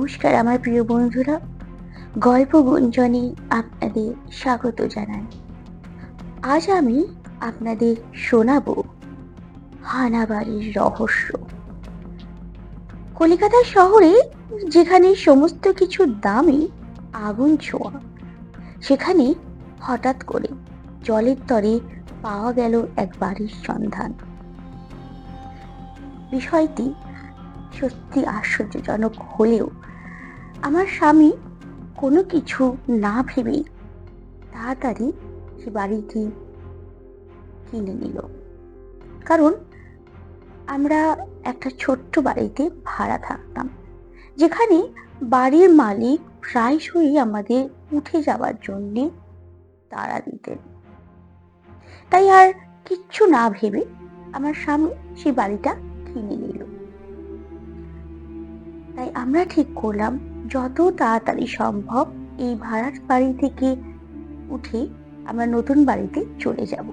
নমস্কার আমার প্রিয় বন্ধুরা, গল্প গুঞ্জনে আপনাদের স্বাগত জানাই। আজ আমি আপনাদের শোনাবো হানাবাড়ির রহস্য। কলিকাতা শহরে যেখানে সমস্ত কিছুর দামই আগুন ছোঁয়া, সেখানে হঠাৎ করে জলের তরে পাওয়া গেল এক বাড়ির সন্ধান। বিষয়টি সত্যি আশ্চর্যজনক হলেও আমার স্বামী কোনো কিছু না ভেবেই তাড়াতাড়ি সে বাড়িটি কিনে নিল। কারণ আমরা একটা ছোট্ট বাড়িতে ভাড়া থাকতাম, যেখানে বাড়ির মালিক প্রায়শই আমাদের উঠে যাওয়ার জন্যে তাড়া দিতেন। তাই আর কিচ্ছু না ভেবে আমার স্বামী সেই বাড়িটা কিনে নিল। তাই আমরা ঠিক করলাম যত তাড়াতাড়ি সম্ভব এই ভাড়ার বাড়ি থেকে উঠে আমরা নতুন বাড়িতে চলে যাব।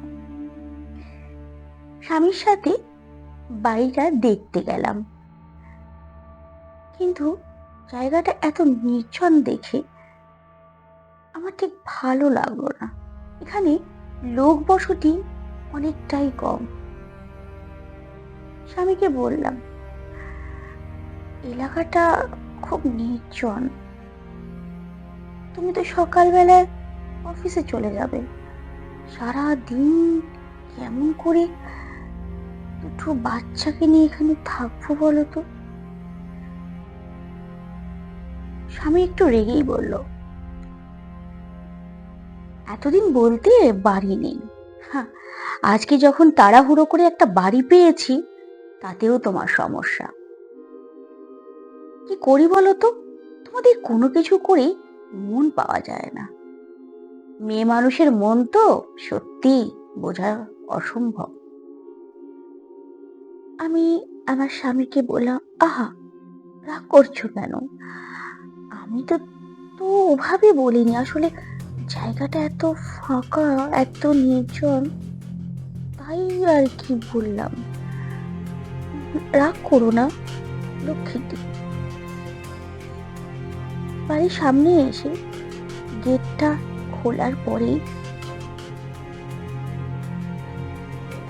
স্বামীর সাথে বাড়িটা দেখতে গেলাম, কিন্তু জায়গাটা এত নির্জন দেখে আমার ঠিক ভালো লাগলো না। এখানে লোক বসতি অনেকটাই কম। স্বামীকে বললাম, এলাকাটা খুব নির্জন, তুমি তো সকালবেলায় অফিসে চলে যাবে, সারা দিন কেমন করে দুটো বাচ্চাকে নিয়ে এখানে থাকবো বলো তো? স্বামী একটু রেগেই বলল, এতদিন বলতে বাড়ি নেই, হ্যাঁ আজকে যখন তাড়াহুড়ো করে একটা বাড়ি পেয়েছি তাতেও তোমার সমস্যা। কি করি বলো তো, তোমাদের কোনো কিছু করে মন পাওয়া যায় না। মেয়ে মানুষের মন তো সত্যি বোঝা অসম্ভব। আমি আমার স্বামীকে বললাম, আহা রাগ করছো কেন? আমি তো তো ওভাবে বলিনি, আসলে জায়গাটা এত ফাঁকা, এত নির্জন, তাই আর কি বললাম। রাগ করো না লক্ষ্মীটি। বাড়ির সামনে এসে গেটটা খোলার পরে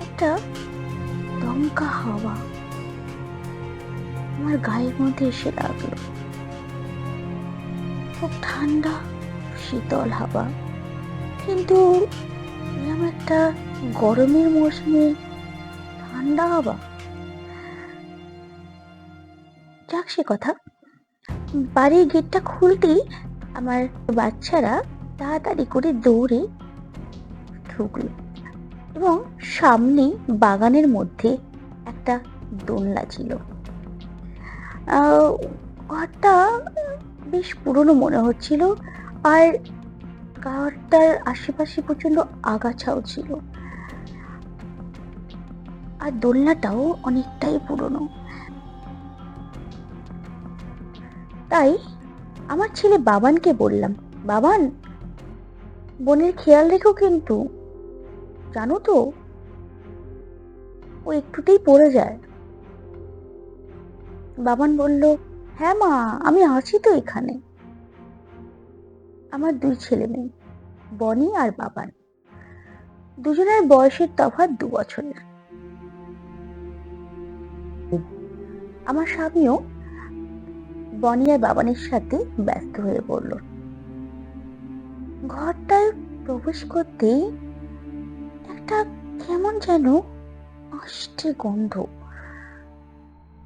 একটা দমকা হাওয়া আমার গায়ের মধ্যে এসে লাগলো। খুব ঠান্ডা শীতল হাওয়া, কিন্তু এরকম একটা গরমের মৌসুমে ঠান্ডা হাওয়া। যাক সে কথা, বাড়ির গেটটা খুলতেই আমার বাচ্চারা তাড়াতাড়ি করে দৌড়ে ঢুকলো এবং সামনে বাগানের মধ্যে একটা দোলনা ছিল। ঘরটা বেশ পুরনো মনে হচ্ছিল, আর ঘরটার আশেপাশে প্রচন্ড আগাছাও ছিল, আর দোলনাটাও অনেকটাই পুরনো। তাই আমার ছেলে বাবানকে বললাম, বাবান বোনের খেয়াল রেখো কিন্তু, জানো তো ও একটুতেই পড়ে যায়। বাবান বলল, হ্যাঁ মা আমি আছি তো এখানে। আমার দুই ছেলে মেয়ে, বনি আর বাবান, দুজনের বয়সের তফাৎ 2 বছরের। আমার স্বামীও বনি আর বাবানের সাথে ব্যস্ত হয়ে পড়ল। ঘরটায় প্রবেশ করতেই একটা কেমন যেন আষ্টে গন্ধ,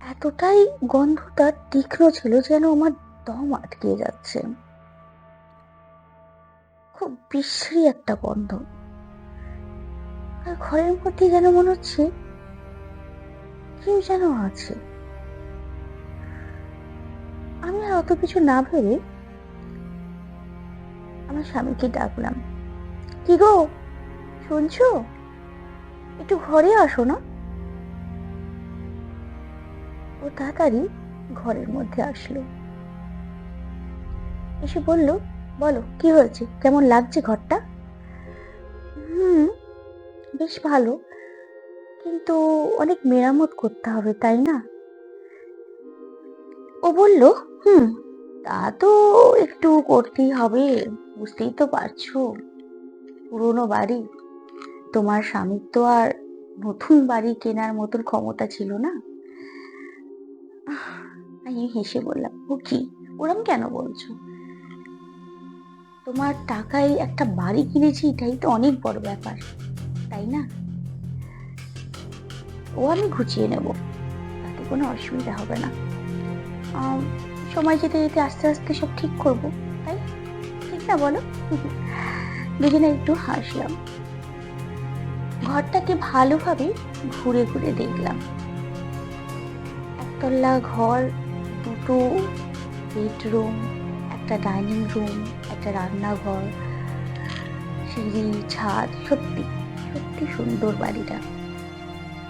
এতটাই গন্ধটা তীক্ষ্ণ ছিল যেন আমার দম আটকে যাচ্ছে। খুব বিশ্রী একটা গন্ধ, আর ঘরের মধ্যে যেন মনে হচ্ছে কেউ যেন আছে। আমি আর অত কিছু না ভেবে আমার স্বামীকে ডাকলাম, কি গো শুনছো, একটু ঘরে আসো না। ও তাড়াতাড়ি ঘরের মধ্যে আসলো, এসে বলল, বলো কি হয়েছে, কেমন লাগছে ঘরটা? হুম বেশ ভালো, কিন্তু অনেক মেরামত করতে হবে তাই না? ও বলল, হুম তা তো একটু করতেই হবে, বুঝতেই তো পারছো, পুরোনো বাড়ি। তোমার স্বামীর তো আর নতুন বাড়ি কেনার মতন ক্ষমতা ছিল না। আমি হেসে বললাম, ও কি, ওরম কেন বলছো? তোমার টাকায় একটা বাড়ি কিনেছি, এটাই তো অনেক বড় ব্যাপার, তাই না? ও আমি ঘুচিয়ে নেব, তাতে কোনো অসুবিধা হবে না। আম, সময় যেতে যেতে আস্তে আস্তে সব ঠিক করব, তাই ঠিক না বলো? দুজনে একটু হাসলাম। ঘরটাকে ভালোভাবে ঘুরে ঘুরে দেখলাম। একতলা ঘর, দুটো বেডরুম, একটা ডাইনিং রুম, একটা রান্নাঘর, সিঁড়ি, ছাদ, সত্যি সত্যি সুন্দর বাড়িটা।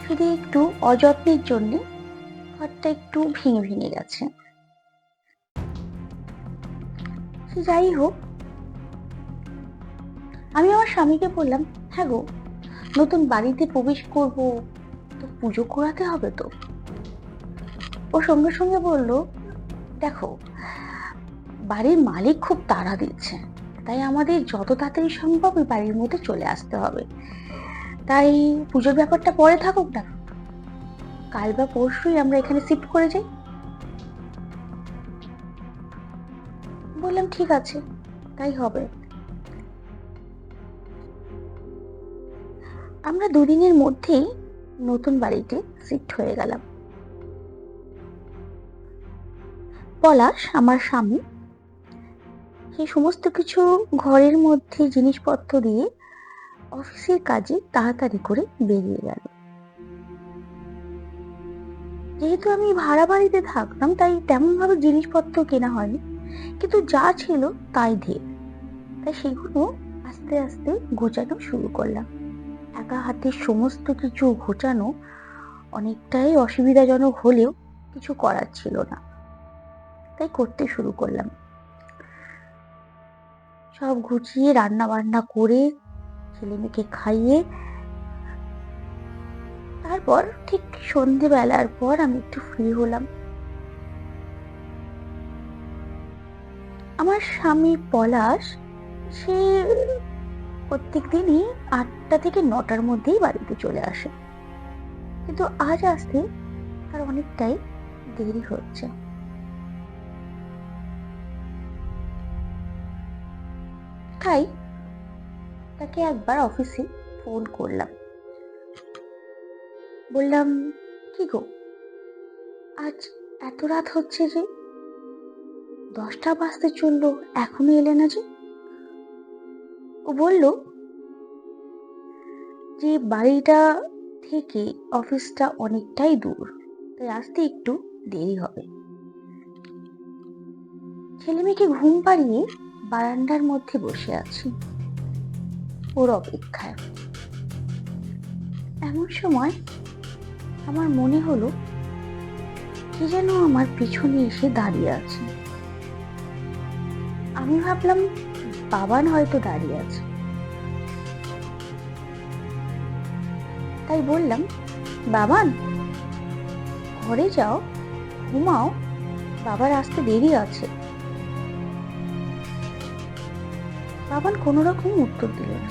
শুধু একটু অযত্নের জন্য ঘরটা একটু ভেঙে ভেঙে গেছে। সে যাই হোক, আমি আমার স্বামীকে বললাম, হ্যাঁ গো, নতুন বাড়িতে প্রবেশ করব, তো পুজো করাতে হবে তো। ও সঙ্গে সঙ্গে বলল, দেখো, বাড়ির মালিক খুব তাড়া দিচ্ছে, তাই আমাদের যত তাড়াতাড়ি সম্ভব ওই বাড়ির মধ্যে চলে আসতে হবে। তাই পুজোর ব্যাপারটা পরে থাকুক না, কাল বা পরশুই আমরা এখানে শিফট করে যাই। বললাম ঠিক আছে, তাই হবে। আমরা দুদিনের মধ্যেই নতুন বাড়িতে শিফট হয়ে গেলাম। পলাশ আমার স্বামী সেই সমস্ত কিছু ঘরের মধ্যে জিনিসপত্র দিয়ে অফিসের কাজে তাড়াতাড়ি করে বেরিয়ে গেল। যেহেতু আমি ভাড়া বাড়িতে থাকতাম, তাই তেমন ভাবে জিনিসপত্র কেনা হয়নি, কিন্তু যা ছিল তাই দিয়ে, তাই সেগুলো আস্তে আস্তে গোছানো শুরু করলাম। একা হাতে সমস্ত কিছু গোছানো অনেকটাই অসুবিধাজনক হলেও কিছু করার ছিল না, তাই করতে শুরু করলাম। সব গুছিয়ে রান্না বান্না করে ছেলে মেয়েকে খাইয়ে তারপর ঠিক সন্ধেবেলার পর আমি একটু ফ্রি হলাম। আমার স্বামী পলাশ, সে প্রত্যেক দিনই 8টা থেকে 9টার মধ্যেই বাড়িতে চলে আসে, কিন্তু আজ আসতে তার অনেকটাই দেরি হচ্ছে। তাই তাকে একবার অফিসে ফোন করলাম, বললাম, কি গো, আজ এত রাত হচ্ছে যে, 10টা বাজতে চললো, এখনো এলে না যে? ও বলল যে বাড়িটা থেকে অফিসটা অনেকটাই দূর, তাই আসতে একটু দেরি হবে। ছেলে মেয়েকে ঘুম পাড়িয়ে বারান্দার মধ্যে বসে আছি ওর অপেক্ষায়। এমন সময় আমার মনে হলো কি যেন আমার পিছনে এসে দাঁড়িয়ে আছে। আমি ভাবলাম বাবান হয়তো দাঁড়িয়ে আছে, তাই বললাম, বাবান, ঘরে যাও, ঘুমাও, বাবার আসতে দেরি আছে। বাবান কোনো রকম উত্তর দিল না।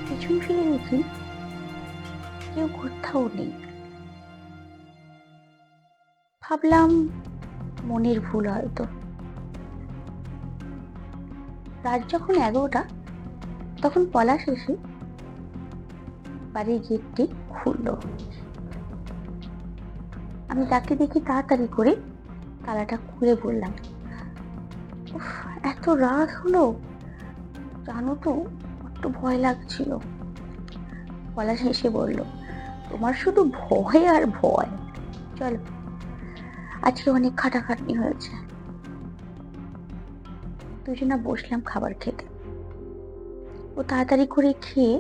পিছন ফিরে দেখি কেউ কোথাও নেই। ভাবলাম মনের ভুল হয়তো। রাত যখন 11টা, তখন পলাশ এসে বাড়ির গেটটি খুললো। আমি তাকে দেখি তাড়াতাড়ি করে তালাটা খুলে বললাম, উফ, এত রাত হলো, জানো তো একটু ভয় লাগছিল। পলাশ হেসে বলল, তোমার শুধু ভয় আর ভয়, চলো, আজকে অনেক খাটাখাটনি হয়েছে। দুজনা বসলাম খাবার খেতে। ও তাড়াতাড়ি করে খেয়ে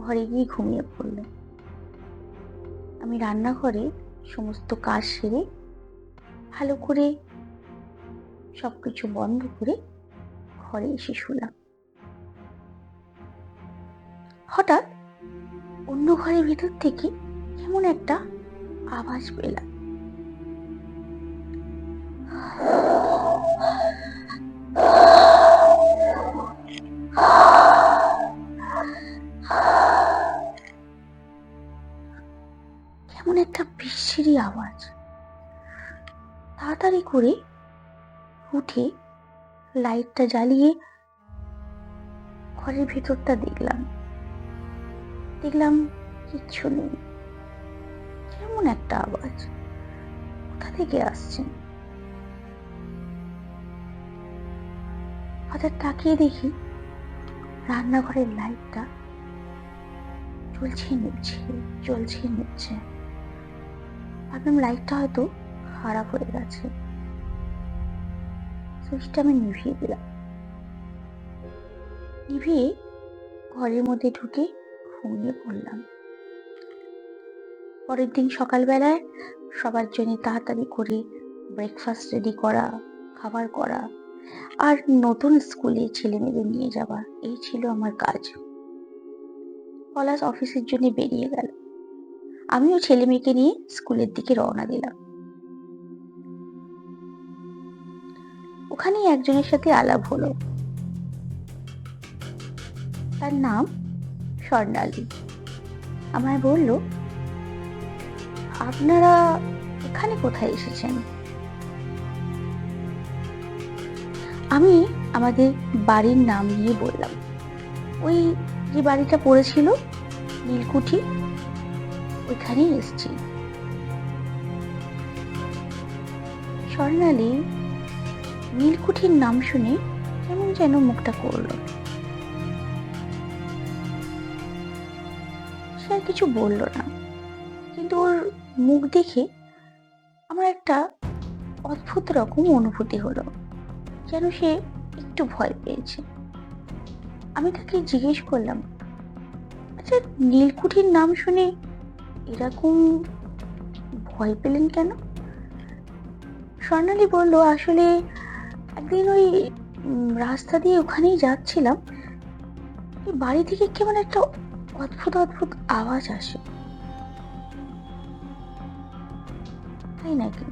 ঘরে গিয়ে ঘুমিয়ে পড়লো। আমি রান্নাঘরে সমস্ত কাজ সেরে ভালো করে সবকিছু বন্ধ করে ঘরে এসে শুলাম। হঠাৎ অন্য ঘরের ভিতর থেকে কেমন একটা আওয়াজ পেলাম। লাইটটা জ্বালিয়ে ঘরের ভেতরটা দেখলাম। কিচ্ছু নেই। কেমন একটা আওয়াজ, কোথা থেকে আসছে? হঠাৎ তাকিয়ে দেখি রান্নাঘরের লাইটটা জ্বলছে নিচ্ছে। ভাবলাম লাইটটা হয়তো খারাপ হয়ে গেছে। সুইচটা আমি নিভিয়ে দিলাম। নিভিয়ে ঘরের মধ্যে ঢুকে ঘুমিয়ে পড়লাম। পরের দিন সকালবেলায় সবার জন্য তাড়াতাড়ি করে ব্রেকফাস্ট রেডি করা, খাবার করা, আর নতুন স্কুলে ছেলেমেয়েদের নিয়ে যাওয়া, এই ছিল আমার কাজ। পলাশ অফিসের জন্য বেরিয়ে গেল। আমিও ছেলে মেয়েকে নিয়ে স্কুলের দিকে রওনা দিলাম। ওখানেই একজনের সাথে আলাপ হলো। তার নাম স্বর্ণালী। আমায় বলল, আপনারা এখানে কোথায় এসেছেন? আমি আমাদের বাড়ির নাম নিয়ে বললাম। ওই যে বাড়িটা পড়েছিল নীলকুঠি, ওইখানেই এসেছি। স্বর্ণালী নীলকুঠির নাম শুনে কেমন যেন মুখটা করলো। সে আর কিছু বলল না, কিন্তু ওর মুখ দেখে আমার একটা অদ্ভুত রকম অনুভূতি হলো, যেন সে একটু ভয় পেয়েছে। আমি তাকে জিজ্ঞেস করলাম, আচ্ছা, নীলকুঠির নাম শুনে এরকম ভয় পেলেন কেন? স্বর্ণালী বলল, আসলে একদিন ওই রাস্তা দিয়ে ওখানেই যাচ্ছিলাম, বাড়ি থেকে কেমন একটা অদ্ভুত আওয়াজ আসে। তাই নাকি?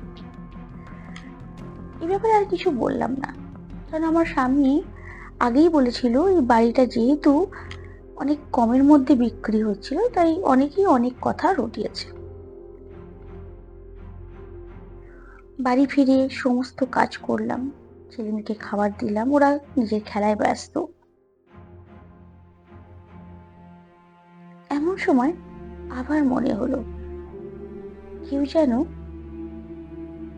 এই ব্যাপারে আর কিছু বললাম না, কারণ আমার স্বামী আগেই বলেছিল এই বাড়িটা যেহেতু অনেক কমের মধ্যে বিক্রি হচ্ছিল, তাই অনেকেই অনেক কথা রটিয়েছে। বাড়ি ফিরে সমস্ত কাজ করলাম, ছেলেমেয়েকে খাবার দিলাম, ওরা নিজের খেলায় ব্যস্ত। এমন সময় আবার মনে হলো কেউ যেন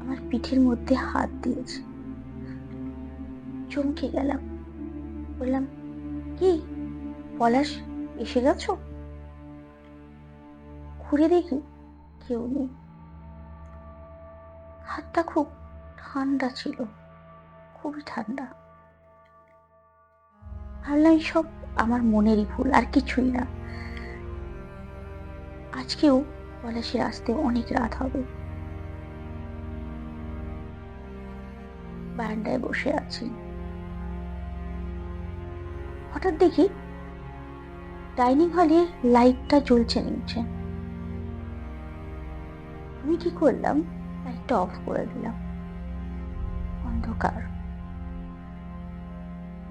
আমার পিঠের মধ্যে হাত দিয়েছে। চমকে গেলাম। বললাম, কি পলাশ, এসে গেছো? ঘুরে দেখি কেউ নেই। হাতটা খুব ঠান্ডা ছিল, খুবই ঠান্ডা। ভাবলাম সব আমার মনেরই ভুল, আর কিছুই না। আজকেও পলাশের আসতে অনেক রাত হবে। বারান্দায় বসে আছি, হঠাৎ দেখি ডাইনিং হলে লাইটটা জ্বলছে। আমি কি করলাম, লাইটটা অফ করে দিলাম। অন্ধকার,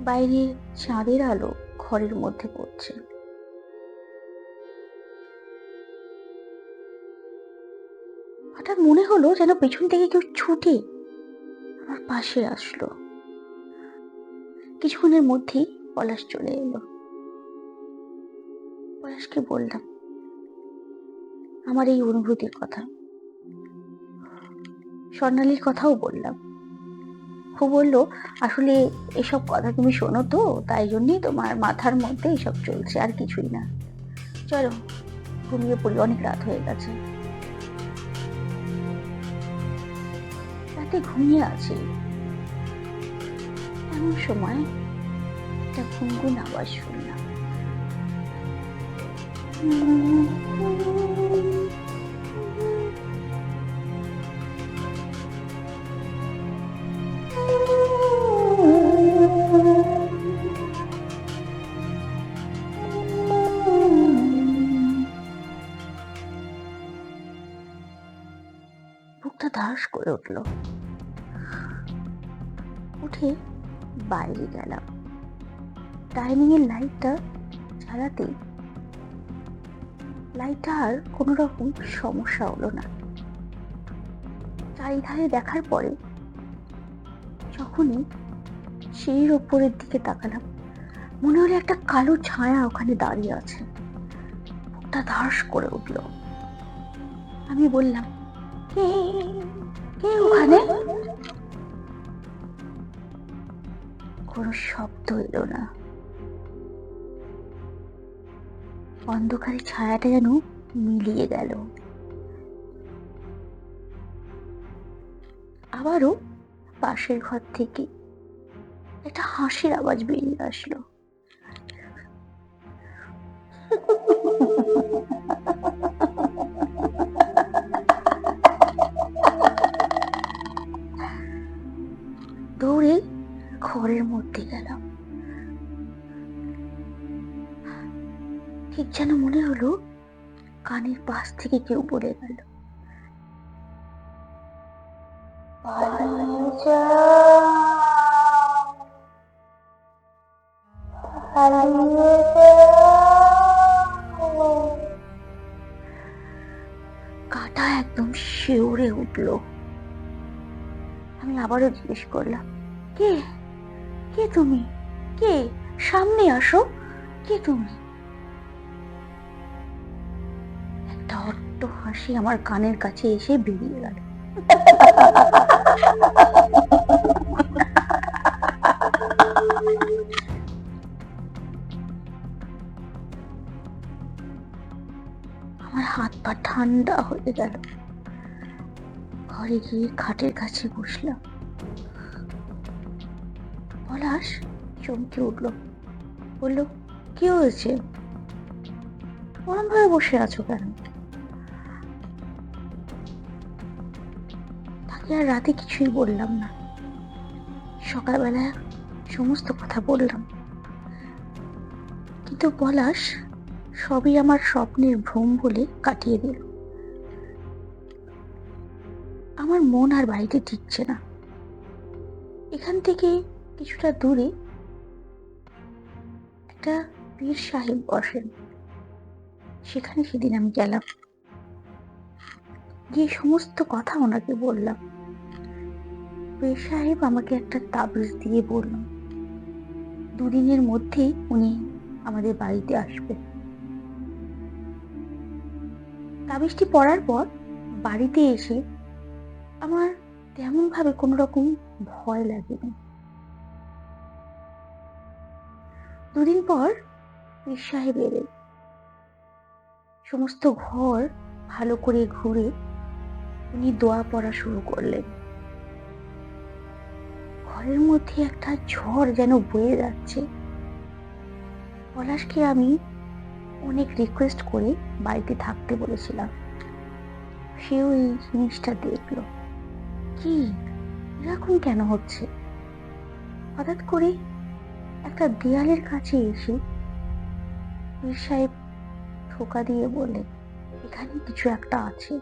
বাইরে চাঁদের আলো ঘরের মধ্যে পড়ছে। হঠাৎ মনে হলো যেন পেছন থেকে কেউ ছুটে আমার পাশে আসলো। কিছুক্ষণের মধ্যেই পলাশ চলে এলো। পলাশকে বললাম আমার এই অনুভূতির কথা, স্বর্ণালীর কথাও বললাম। ও বললো, আসলে এসব কথা তুমি শোনো তো, তাই জন্যই তোমার মাথার মধ্যে এসব চলছে, আর কিছুই না। চলো ঘুমিয়ে পড়ি, অনেক রাত হয়ে গেছে। রাতে ঘুমিয়ে আছি, এমন সময় একটা গুনগুন আওয়াজ শুনলাম। বুকটা ধাস করে উঠলো। উঠে বাইরে গেলাম। ডাইনিং এর লাইটটা জ্বালাতে লাইটটা আর কোনো রকম সমস্যা হলো না। চারিধারে দেখার পরে যখনই সিঁড়ির ওপরের দিকে তাকালাম। মনে হলো একটা কালো ছায়া ওখানে দাঁড়িয়ে আছে। বুকটা ধাস করে উঠলো। আমি বললাম, কে কে ওখানে? কোনো শব্দ এলো না। অন্ধকারে ছায়াটা যেন মিলিয়ে গেল। আবারও পাশের ঘর থেকে একটা হাসির আওয়াজ বেরিয়ে আসলো। দৌড়ে ঘরের মধ্যে গেলাম। ঠিক যেন মনে হলো কানের পাশ থেকে কেউ বলে গেল, পালিয়ে যাও, পালিয়ে যাও। কাটা একদম শিউরে উঠলো। আমি আবারও জিজ্ঞেস করলাম, কে কে তুমি? কে? সামনে আসো, কে তুমি? একটা অট্ট হাসি আমার কানের কাছে এসে বেরিয়ে গেল। আমার হাত পা ঠান্ডা হয়ে গেল। ঘরে গিয়ে খাটের কাছে বসলাম। পলাশ চমকে উঠলো, বললো, কি হয়েছে? ওরম ভাবে বসে আছো কেন? তাকে আর রাতে কিছুই বললাম না। সকালবেলা সমস্ত কথা বললাম, কিন্তু পলাশ সবই আমার স্বপ্নের ভ্রম বলে কাটিয়ে দিল। আমার মন আর বাড়িতে টিকছে না। এখান থেকে কিছুটা দূরে একটা পীর সাহেব বসেন, সেখানে সেদিন আমি গেলাম। গিয়ে সমস্ত কথা ওনাকে বললাম। পীর সাহেব আমাকে একটা তাবিজ দিয়ে বলল, দুদিনের মধ্যেই উনি আমাদের বাড়িতে আসবেন। তাবিজটি পড়ার পর বাড়িতে এসে আমার তেমন ভাবে কোনো রকম ভয় লাগেনি। দুদিন পর পীর সাহেব এলেন। সমস্ত ঘর ভালো করে ঘুরে উনি দোয়া পড়া শুরু করলেন। ঘরের মধ্যে একটা ঝড় যেন বয়ে যাচ্ছে। পলাশকে আমি অনেক রিকোয়েস্ট করে বাড়িতে থাকতে বলেছিলাম। সেও এই জিনিসটা দেখলো। কি এরকম কেন হচ্ছে? হঠাৎ করে একটা দেয়ালের কাছে এসে পীর সাহেব ঠোকা দিয়ে বললেন, এখানে কিছু একটা আছে।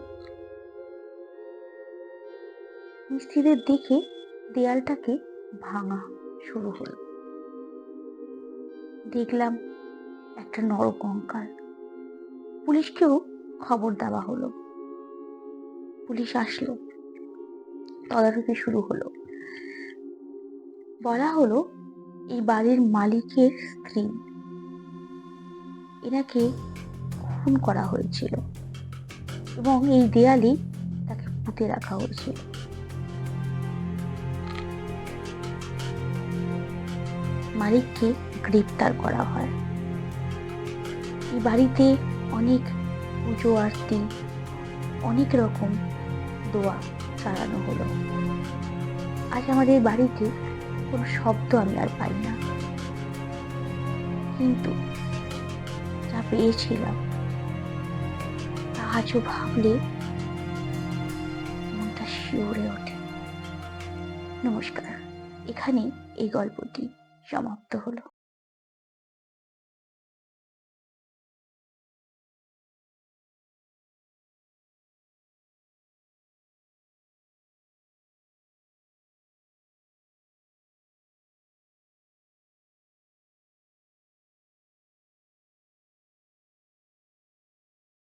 মিস্ত্রিদের দেখে দেয়ালটাকে ভাঙা শুরু হলো। দেখলাম একটা নরকঙ্কাল। পুলিশকেও খবর দেওয়া হলো। পুলিশ আসলো, তদারকি শুরু হলো। বলা হলো এই বাড়ির মালিকের স্ত্রী, এনাকে খুন করা হয়েছিল এবং এই দেয়ালে তাকে পুঁতে রাখা হয়েছিল। মালিককে গ্রেপ্তার করা হয়। এই বাড়িতে অনেক পুজো আরতি, অনেক রকম দোয়া চালানো হলো। আজ আমাদের বাড়িতে কোনো শব্দ আমি আর পাই না, কিন্তু যা পেয়েছিলাম তা আজও ভাবলে মনটা শিউরে ওঠে। নমস্কার, এখানে এই গল্পটি সমাপ্ত হলো।